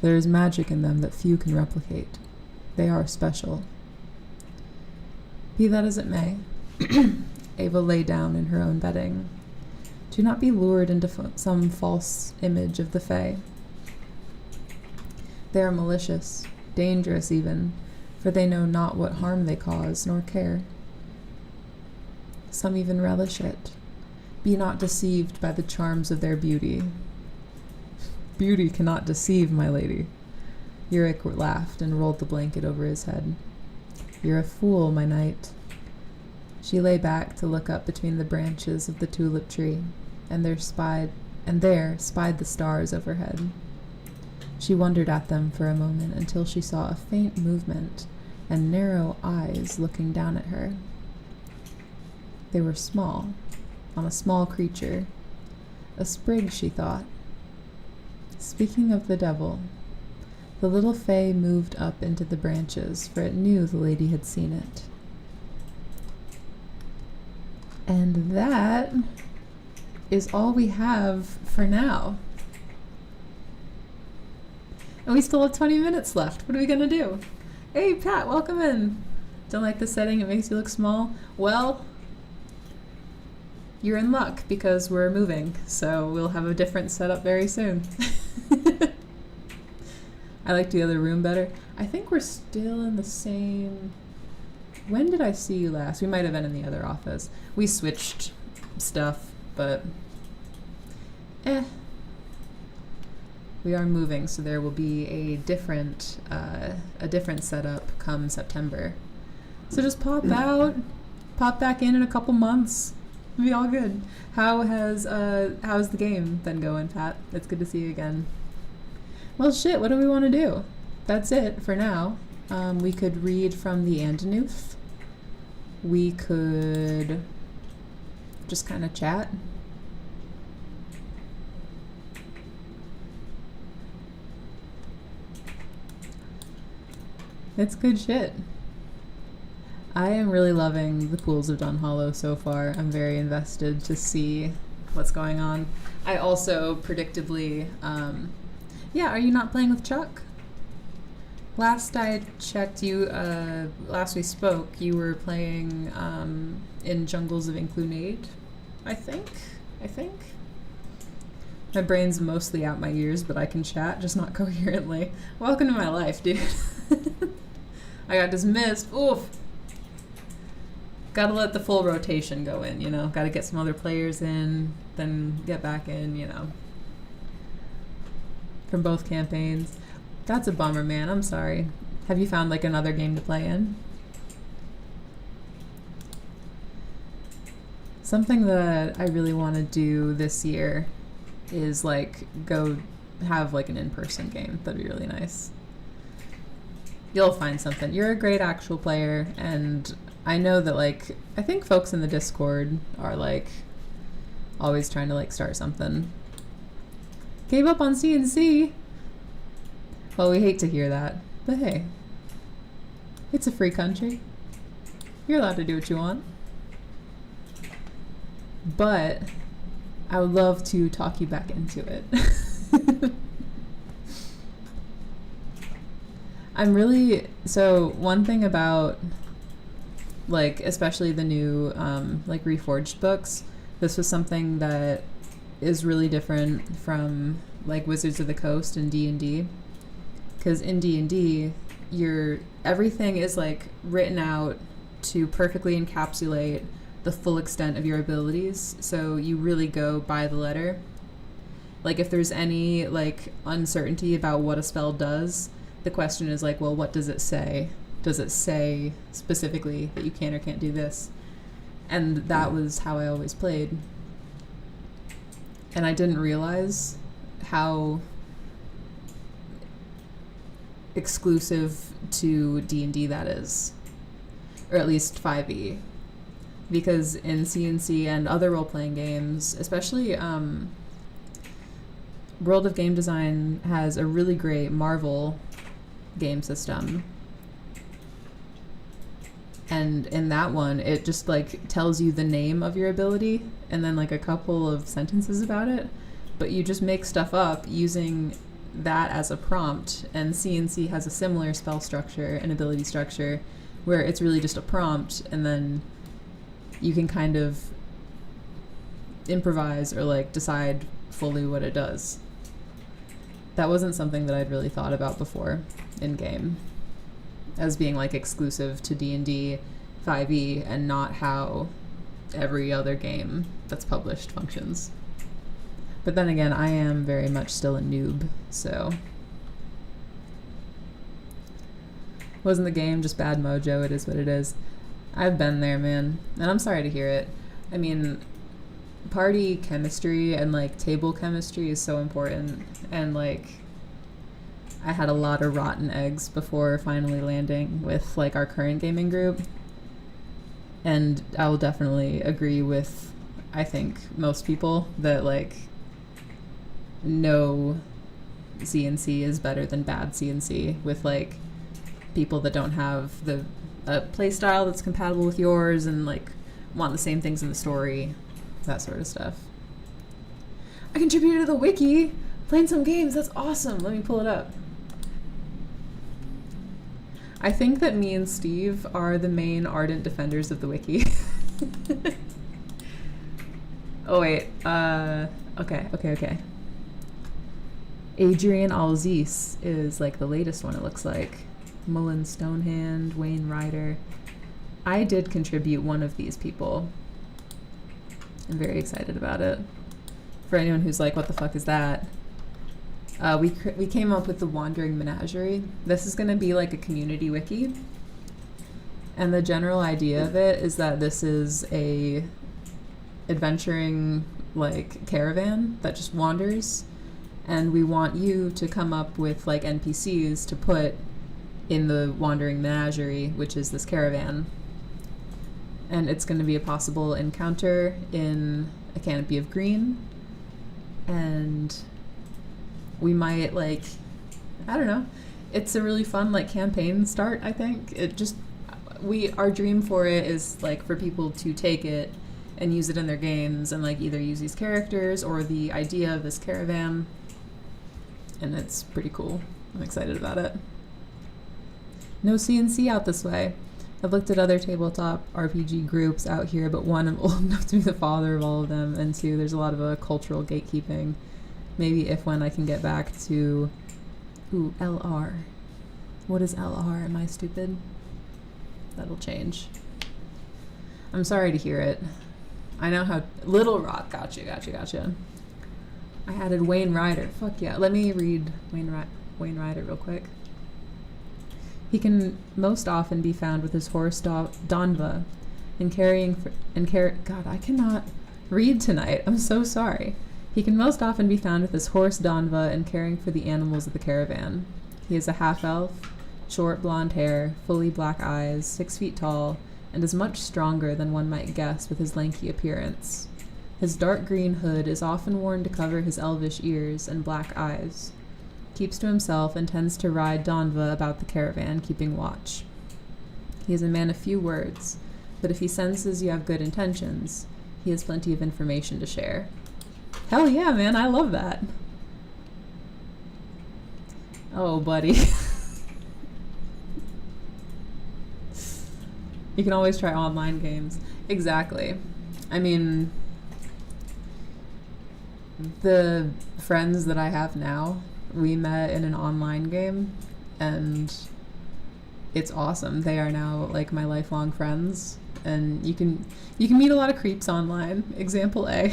S3: There is magic in them that few can replicate. They are special. Be that as it may, Ava lay down in her own bedding. Do not be lured into some false image of the Fae. They are malicious, dangerous even, for they know not what harm they cause, nor care. Some even relish it. Be not deceived by the charms of their beauty. Beauty cannot deceive, my lady. Uric laughed and rolled the blanket over his head. You're a fool, my knight. She lay back to look up between the branches of the tulip tree, and there spied the stars overhead. She wondered at them for a moment until she saw a faint movement and narrow eyes looking down at her. They were small, on a small creature. A sprig, she thought. Speaking of the devil, the little Fae moved up into the branches, for it knew the lady had seen it. And that is all we have for now. And we still have 20 minutes left. What are we going to do? Hey, Pat, welcome in. Don't like the setting? It makes you look small? Well, you're in luck because we're moving, so we'll have a different setup very soon. I liked the other room better. I think we're still in the same... When did I see you last? We might have been in the other office. We switched stuff, but... We are moving, so there will be a different setup come September. So just pop out, pop back in a couple months. It'll be all good. How's the game been going, Pat? It's good to see you again. Well, shit, what do we want to do? That's it for now. We could read from the Andanuth. We could just kind of chat. It's good shit. I am really loving the Pools of Dunhollow so far. I'm very invested to see what's going on. I also predictably, yeah, are you not playing with Chuck? Last I checked, last we spoke, you were playing in Jungles of Inclunade, I think. My brain's mostly out my ears, but I can chat, just not coherently. Welcome to my life, dude. I got dismissed. Oof. Gotta let the full rotation go in, you know? Gotta get some other players in, then get back in, you know? From both campaigns. That's a bummer, man. I'm sorry. Have you found, like, another game to play in? Something that I really want to do this year is, like, go have, like, an in-person game. That'd be really nice. You'll find something. You're a great actual player, and I know that, like, I think folks in the Discord are, like, always trying to, like, start something. Gave up on CNC. Well, we hate to hear that, but hey, it's a free country. You're allowed to do what you want. But I would love to talk you back into it. So one thing about, like, especially the new, like, Reforged books, this was something that is really different from, like, Wizards of the Coast and D&D. Because in D&D, everything is, like, written out to perfectly encapsulate the full extent of your abilities. So you really go by the letter. Like, if there's any, like, uncertainty about what a spell does, the question is, like, well, what does it say? Does it say specifically that you can or can't do this? And that was how I always played. And I didn't realize how exclusive to D&D that is, or at least 5e, because in CNC and other role-playing games, especially World of Game Design has a really great Marvel game system, and in that one it just, like, tells you the name of your ability and then, like, a couple of sentences about it, but you just make stuff up using that as a prompt. And CNC has a similar spell structure and ability structure where it's really just a prompt, and then you can kind of improvise or, like, decide fully what it does. That wasn't something that I'd really thought about before in game as being, like, exclusive to D&D 5e and not how every other game that's published functions. But then again, I am very much still a noob, so. Wasn't the game just bad mojo? It is what it is. I've been there, man, and I'm sorry to hear it. I mean, party chemistry and, like, table chemistry is so important, and, like, I had a lot of rotten eggs before finally landing with, like, our current gaming group, and I will definitely agree with, I think, most people that, like, no CNC is better than bad CNC with, like, people that don't have the play style that's compatible with yours and, like, want the same things in the story, that sort of stuff. I contributed to the wiki, playing some games. That's awesome. Let me pull it up. I think that me and Steve are the main ardent defenders of the wiki. Oh wait, okay. Adrian Alzis is, like, the latest one, it looks like. Mullen Stonehand, Wayne Ryder. I did contribute one of these people. I'm very excited about it. For anyone who's like, what the fuck is that? We came up with the Wandering Menagerie. This is going to be, like, a community wiki. And the general idea of it is that this is a adventuring, like, caravan that just wanders. And we want you to come up with, like, NPCs to put in the Wandering Menagerie, which is this caravan. And it's going to be a possible encounter in a canopy of green. And we might, like, I don't know. It's a really fun, like, campaign start, I think. Our dream for it is, like, for people to take it and use it in their games, and like either use these characters or the idea of this caravan. And it's pretty cool. I'm excited about it. No CNC out this way. I've looked at other tabletop RPG groups out here, but one, I'm old enough to be the father of all of them, and two, there's a lot of cultural gatekeeping. Maybe if when I can get back to... Ooh, LR. What is LR? Am I stupid? That'll change. I'm sorry to hear it. I know how... Little Rock. Gotcha. I added Wayne Ryder. Fuck yeah. Let me read Wayne Ryder real quick. He can most often be found with his horse Donva God, I cannot read tonight. I'm so sorry. He can most often be found with his horse Donva and caring for the animals of the caravan. He is a half-elf, short blonde hair, fully black eyes, 6 feet tall, and is much stronger than one might guess with his lanky appearance. His dark green hood is often worn to cover his elvish ears and black eyes. Keeps to himself and tends to ride Donva about the caravan, keeping watch. He is a man of few words, but if he senses you have good intentions, he has plenty of information to share. Hell yeah, man, I love that. Oh, buddy. You can always try online games. Exactly. I mean, the friends that I have now, we met in an online game, and it's awesome. They are now like my lifelong friends, and you can meet a lot of creeps online. Example A.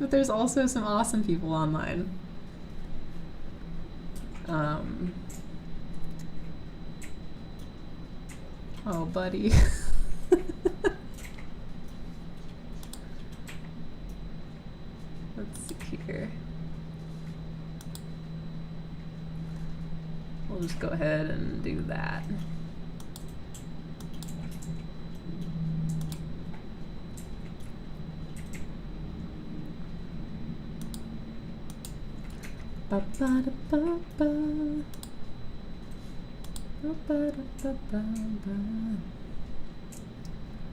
S3: But there's also some awesome people online. Oh, buddy. Let's see here. We'll just go ahead and do that. Ba-ba-da-ba-ba. Ba-ba-da-ba-ba-ba.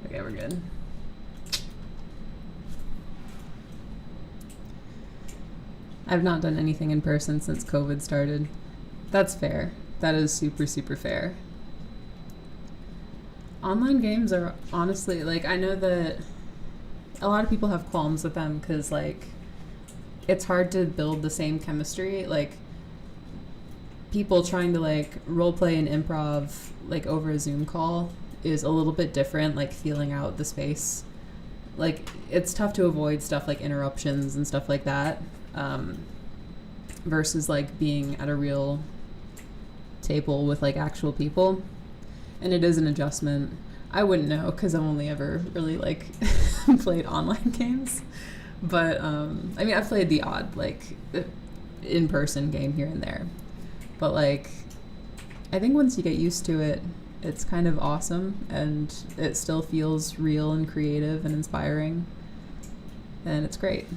S3: Okay, we're good. I've not done anything in person since COVID started. That's fair. That is super, super fair. Online games are honestly, like, I know that a lot of people have qualms with them because, like, it's hard to build the same chemistry. Like, people trying to, like, roleplay and improv, like, over a Zoom call is a little bit different, like, feeling out the space. Like, it's tough to avoid stuff like interruptions and stuff like that, versus, like, being at a real table with, like, actual people. And it is an adjustment. I wouldn't know because I've only ever really, like, played online games. But, I mean, I've played the odd, like, in-person game here and there. But, like, I think once you get used to it, it's kind of awesome, and it still feels real and creative and inspiring. And it's great.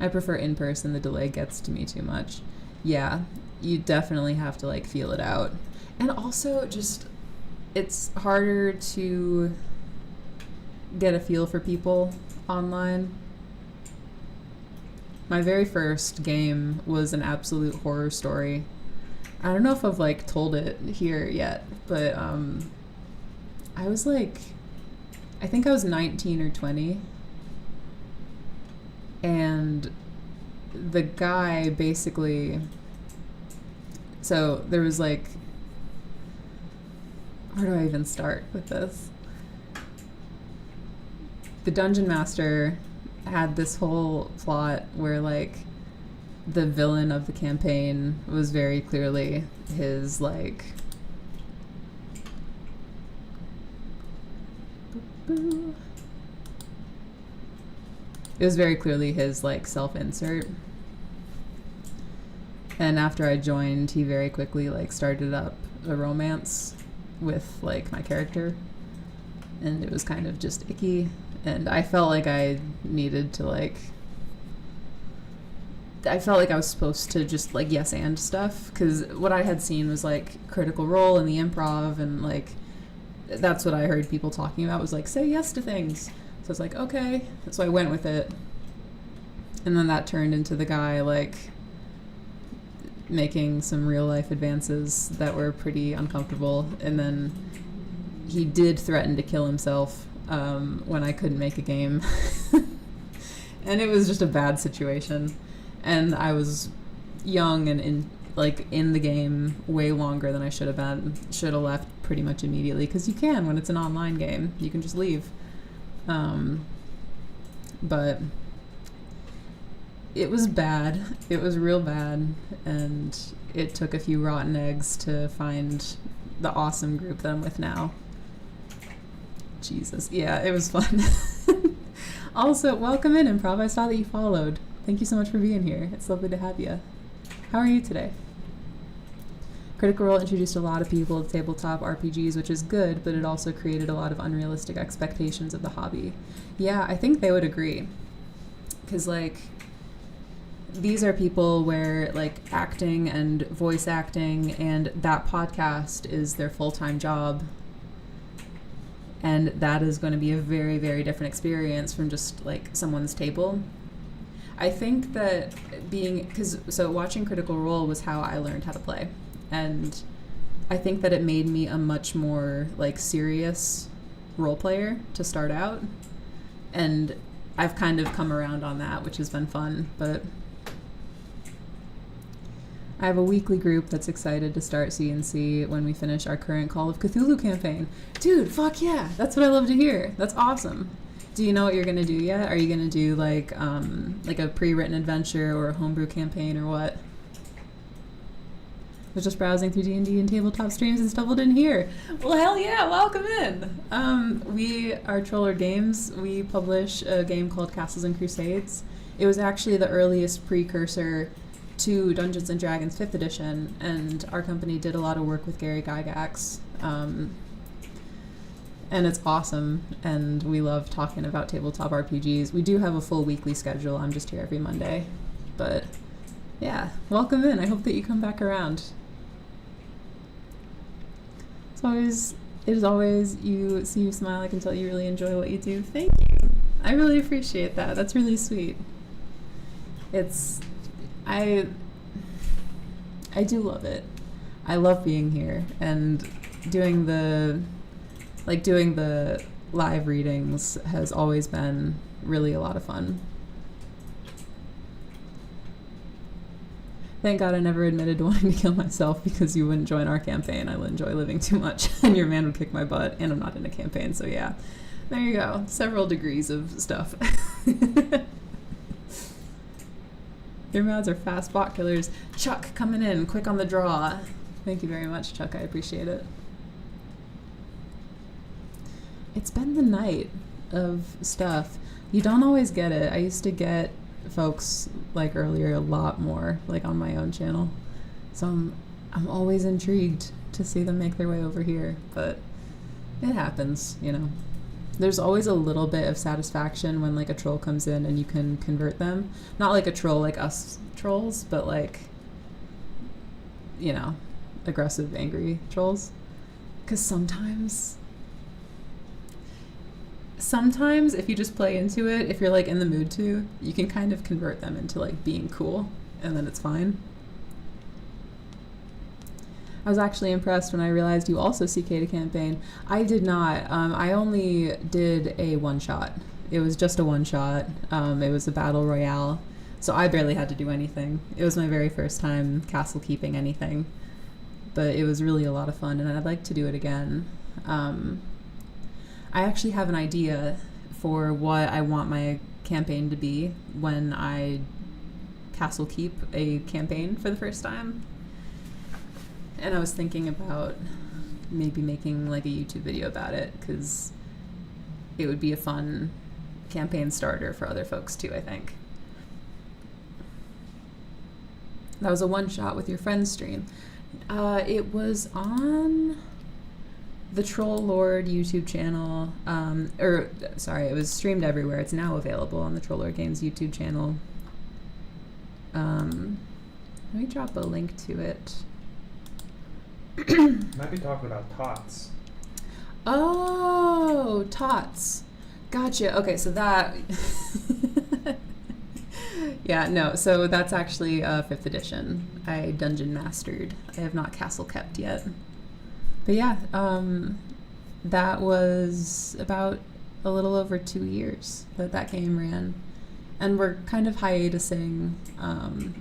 S3: I prefer in-person. The delay gets to me too much. Yeah, you definitely have to, like, feel it out. And also, just, it's harder to get a feel for people online. My very first game was an absolute horror story. I don't know if I've, like, told it here yet, but I was, like, I think I was 19 or 20, and the guy basically, so there was, like, where do I even start with this? The dungeon master had this whole plot where, like, the villain of the campaign was very clearly his, like, it was very clearly his, like, self-insert. And after I joined, he very quickly, like, started up a romance with, like, my character, and it was kind of just icky, and I felt like I needed to, like, I felt like I was supposed to just, like, yes and stuff, because what I had seen was, like, Critical Role and the improv, and, like, that's what I heard people talking about, was like, say yes to things. So it's like, okay. So I went with it. And then that turned into the guy, like, making some real life advances that were pretty uncomfortable. And then he did threaten to kill himself when I couldn't make a game. And it was just a bad situation. And I was young and in the game way longer than I should have been. Should have left pretty much immediately, because you can when it's an online game. You can just leave. But it was bad. It was real bad. And it took a few rotten eggs to find the awesome group that I'm with now. Jesus. Yeah, it was fun. Also, welcome in, Improv. I saw that you followed. Thank you so much for being here. It's lovely to have you. How are you today? Critical Role introduced a lot of people to tabletop RPGs, which is good, but it also created a lot of unrealistic expectations of the hobby. Yeah, I think they would agree. Because, like, these are people where, like, acting and voice acting and that podcast is their full-time job. And that is going to be a very, very different experience from just, like, someone's table. I think that watching Critical Role was how I learned how to play. And I think that it made me a much more, like, serious role player to start out. And I've kind of come around on that, which has been fun. But I have a weekly group that's excited to start CNC when we finish our current Call of Cthulhu campaign. Dude, fuck yeah. That's what I love to hear. That's awesome. Do you know what you're going to do yet? Are you going to do, like a pre-written adventure or a homebrew campaign or what? I was just browsing through D&D and tabletop streams and stumbled in here. Well, hell yeah, welcome in. We are Troller Games. We publish a game called Castles and Crusades. It was actually the earliest precursor to Dungeons & Dragons 5th edition, and our company did a lot of work with Gary Gygax. And it's awesome, and we love talking about tabletop RPGs. We do have a full weekly schedule. I'm just here every Monday. But, yeah, welcome in. I hope that you come back around. It is always, you see you smile, I can tell you really enjoy what you do. Thank you. I really appreciate that. That's really sweet. I do love it. I love being here, and doing the live readings has always been really a lot of fun. Thank God I never admitted to wanting to kill myself, because you wouldn't join our campaign. I enjoy living too much, and your man would kick my butt, and I'm not in a campaign, so yeah. There you go. Several degrees of stuff. Your mods are fast bot killers. Chuck, coming in, quick on the draw. Thank you very much, Chuck. I appreciate it. It's been the night of stuff. You don't always get it. I used to get folks, like, earlier a lot more, like, on my own channel. So I'm always intrigued to see them make their way over here. But it happens, you know. There's always a little bit of satisfaction when, like, a troll comes in and you can convert them. Not like a troll like us trolls, but, like, you know, aggressive, angry trolls. Because sometimes if you just play into it, if you're, like, in the mood to, you can kind of convert them into, like, being cool, and then it's fine. I was actually impressed when I realized you also CK'd a campaign. I did not. I only did a one-shot. It was just a one-shot. It was a battle royale, so I barely had to do anything. It was my very first time castle keeping anything, but it was really a lot of fun, and I'd like to do it again. I actually have an idea for what I want my campaign to be when I castle keep a campaign for the first time. And I was thinking about maybe making, like, a YouTube video about it, because it would be a fun campaign starter for other folks too, I think. That was a one-shot with your friend's stream. It was on the Troll Lord YouTube channel. It was streamed everywhere. It's now available on the Troll Lord Games YouTube channel. Let me drop a link to it.
S2: Might be talking about tots.
S3: Oh, Tots. Gotcha. Okay, so that. Yeah, no, so that's actually 5th edition. I dungeon mastered. I have not castle kept yet. But yeah, that was about a little over 2 years that game ran. And we're kind of hiatusing.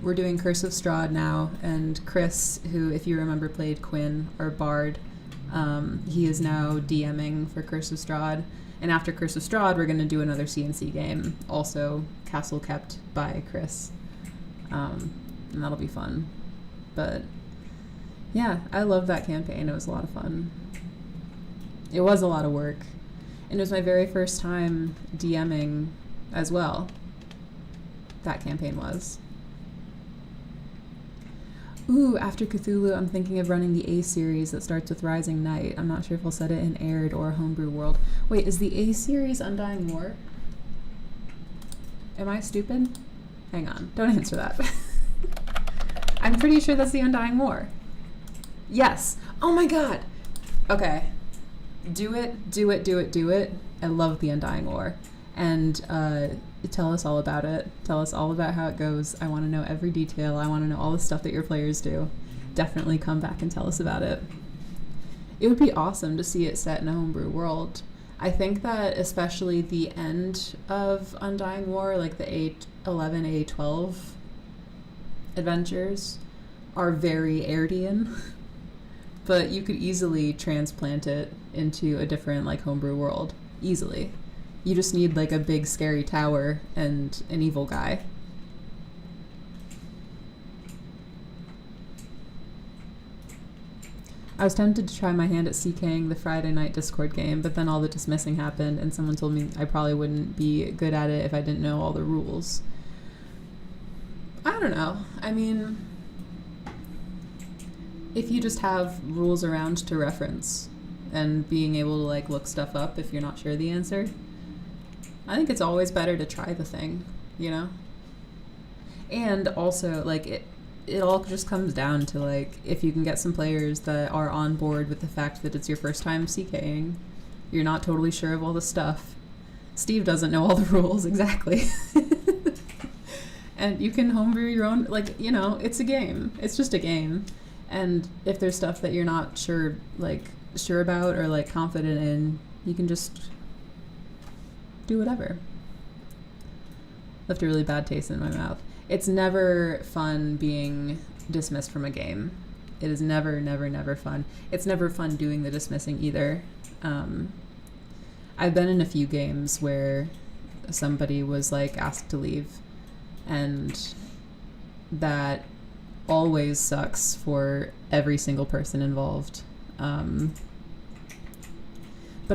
S3: We're doing Curse of Strahd now, and Chris, who, if you remember, played Quinn, our bard, he is now DMing for Curse of Strahd. And after Curse of Strahd, we're going to do another CNC game, also castle kept by Chris. And that'll be fun. But yeah, I love that campaign. It was a lot of fun. It was a lot of work. And it was my very first time DMing as well. That campaign was. Ooh, after Cthulhu, I'm thinking of running the A series that starts with Rising Knight. I'm not sure if I'll set it in Aihrde or Homebrew World. Wait, is the A series Undying War? Am I stupid? Hang on, don't answer that. I'm pretty sure that's the Undying War. Yes. Oh my god. Okay. Do it, do it, do it, do it. I love the Undying War. And tell us all about it. Tell us all about how it goes. I want to know every detail. I want to know all the stuff that your players do. Definitely come back and tell us about it. It would be awesome to see it set in a homebrew world. I think that especially the end of Undying War, like the A11, A12 adventures, are very Airdian. But you could easily transplant it into a different like homebrew world. Easily. You just need like a big scary tower and an evil guy. I was tempted to try my hand at CKing the Friday night Discord game, but then all the dismissing happened and someone told me I probably wouldn't be good at it if I didn't know all the rules. I don't know. I mean, if you just have rules around to reference and being able to like look stuff up if you're not sure the answer, I think it's always better to try the thing, you know? And also, like, it all just comes down to, like, if you can get some players that are on board with the fact that it's your first time CKing, you're not totally sure of all the stuff. Steve doesn't know all the rules, exactly. And you can homebrew your own, like, you know, it's a game. It's just a game. And if there's stuff that you're not sure about or, like, confident in, you can just do whatever. Left a really bad taste in my mouth. It's never fun being dismissed from a game. It is never, never, never fun. It's never fun doing the dismissing either. I've been in a few games where somebody was like asked to leave, and that always sucks for every single person involved. But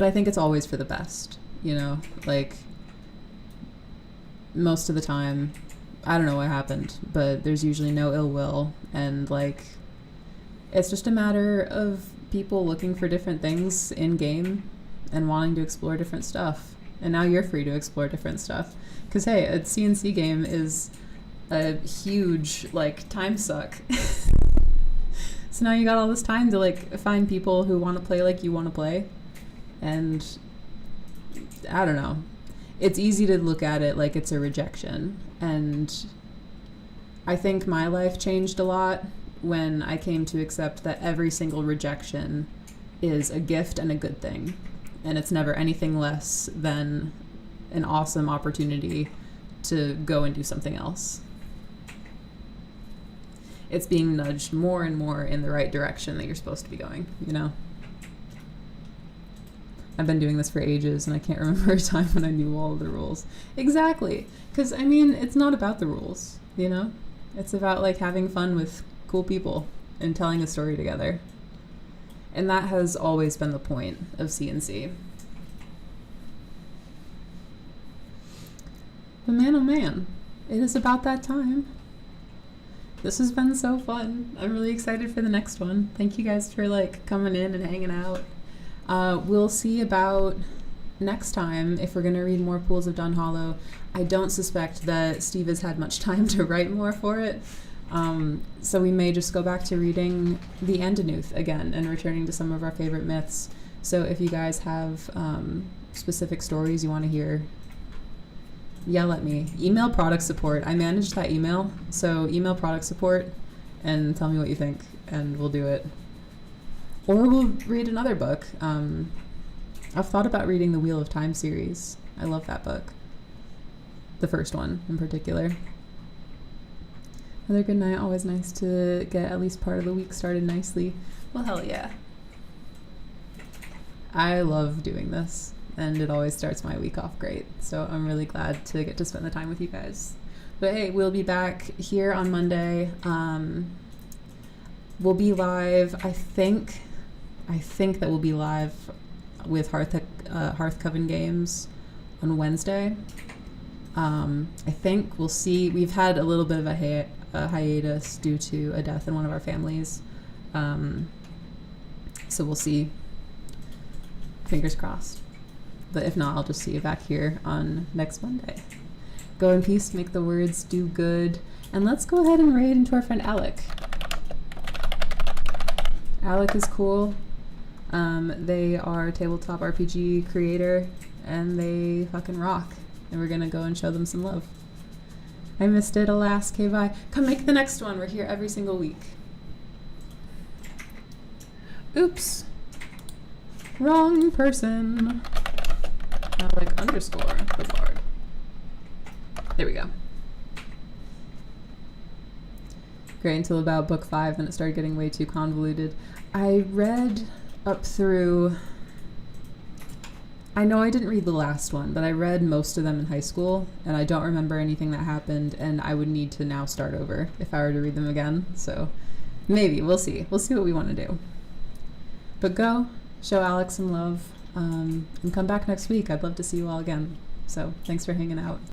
S3: I think it's always for the best. You know, like, most of the time, I don't know what happened, but there's usually no ill will, and, like, it's just a matter of people looking for different things in-game and wanting to explore different stuff. And now you're free to explore different stuff. Because, hey, a CNC game is a huge, like, time suck. So now you got all this time to, like, find people who want to play like you want to play, and I don't know. It's easy to look at it like it's a rejection. And I think my life changed a lot when I came to accept that every single rejection is a gift and a good thing. And it's never anything less than an awesome opportunity to go and do something else. It's being nudged more and more in the right direction that you're supposed to be going, you know? I've been doing this for ages, and I can't remember a time when I knew all of the rules. Exactly. Because, I mean, it's not about the rules, you know? It's about, like, having fun with cool people and telling a story together. And that has always been the point of CNC. But man, oh man, it is about that time. This has been so fun. I'm really excited for the next one. Thank you guys for, like, coming in and hanging out. We'll see about next time if we're going to read more Pools of Dunhollow. I don't suspect that Steve has had much time to write more for it. So we may just go back to reading the Endenuth again and returning to some of our favorite myths. So if you guys have specific stories you want to hear, yell at me. Email product support. I manage that email, so email product support and tell me what you think, and we'll do it. Or we'll read another book. I've thought about reading the Wheel of Time series. I love that book. The first one in particular. Another good night. Always nice to get at least part of the week started nicely. Well, hell yeah. I love doing this, and it always starts my week off great. So I'm really glad to get to spend the time with you guys. But hey, we'll be back here on Monday. We'll be live. I think that we'll be live with Hearth Coven Games on Wednesday. I think we'll see. We've had a little bit of a hiatus due to a death in one of our families. So we'll see. Fingers crossed. But if not, I'll just see you back here on next Monday. Go in peace, make the words do good. And let's go ahead and raid into our friend Alec. Alec is cool. They are a tabletop RPG creator, and they fucking rock. And we're gonna go and show them some love. I missed it, alas, okay, bye. Come make the next one. We're here every single week. Oops. Wrong person. Alec underscore the bard. There we go. Great until about book 5, then it started getting way too convoluted. I read up through... I know I didn't read the last one, but I read most of them in high school, and I don't remember anything that happened, and I would need to now start over if I were to read them again. So maybe, we'll see. We'll see what we want to do. But go, show Alex some love, and come back next week. I'd love to see you all again. So thanks for hanging out.